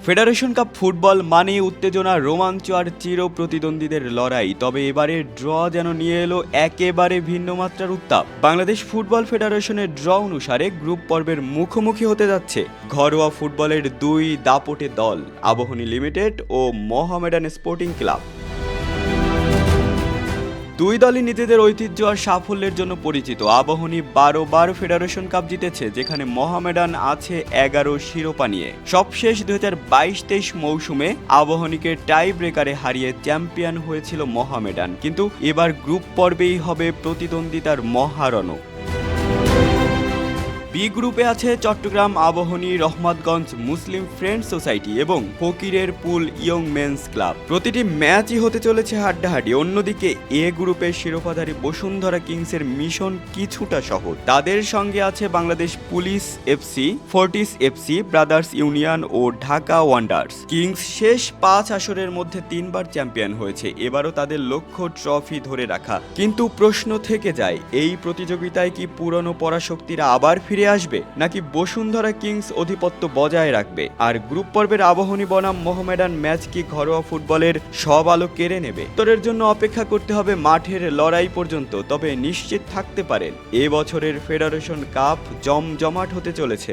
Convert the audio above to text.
Federation cup football মানেই উত্তেজনা, রোমাঞ্চ আর চির প্রতিদ্বন্দ্বীদের লড়াই। তবে এবারে ড্র যেন নিয়ে এলো একেবারে ভিন্ন মাত্রার উত্তাপ। বাংলাদেশ ফুটবল ফেডারেশনের ড্র অনুসারে গ্রুপ পর্বের মুখোমুখি হতে যাচ্ছে ঘরোয়া ফুটবলের দুই দাপটে দল, আবাহনী লিমিটেড ও মোহামেডান স্পোর্টিং ক্লাব। দুই দলই নিজেদের ঐতিহ্য আর সাফল্যের জন্য পরিচিত। আবাহনী 12 বার ফেডারেশন কাপ জিতেছে, যেখানে মোহামেডান আছে 11 শিরোপা নিয়ে। সবশেষ 2022-23 মৌসুমে আবাহনীকে টাই ব্রেকারে হারিয়ে চ্যাম্পিয়ন হয়েছিল মোহামেডান, কিন্তু এবার গ্রুপ পর্বেই হবে প্রতিদ্বন্দ্বিতার মহারণক। বি গ্রুপে আছে চট্টগ্রাম আবাহনী, রহমতগঞ্জ মুসলিম ফ্রেন্ডস সোসাইটি এবং ফকিরের পুল ইয়ং মেন্স ক্লাব। প্রতিটি ম্যাচই হতে চলেছে হাড্ডাহাড্ডি। অন্যদিকে এ গ্রুপের শিরোপাধারী বসুন্ধরা কিংসের মিশন কিছুটা সহজ। তাদের সঙ্গে আছে Bangladesh Police FC, Fortis FC, Brothers Union ও ঢাকা ওয়ান্ডার্স। কিংস শেষ 5 আসরের মধ্যে 3 বার চ্যাম্পিয়ন হয়েছে। এবারও তাদের লক্ষ্য ট্রফি ধরে রাখা। কিন্তু প্রশ্ন থেকে যায়, এই প্রতিযোগিতায় কি পুরনো পরাশক্তিরা আবার ফিরে আসবে, নাকি বসুন্ধরা কিংস আধিপত্য বজায় রাখবে? আর গ্রুপ পর্বের আবাহনী বনাম মোহামেডান ম্যাচ কি ঘরোয়া ফুটবলের সব আলো কেড়ে নেবে? উত্তরের জন্য অপেক্ষা করতে হবে মাঠের লড়াই পর্যন্ত। তবে নিশ্চিত থাকতে পারেন, এ বছরের ফেডারেশন কাপ জমজমাট হতে চলেছে।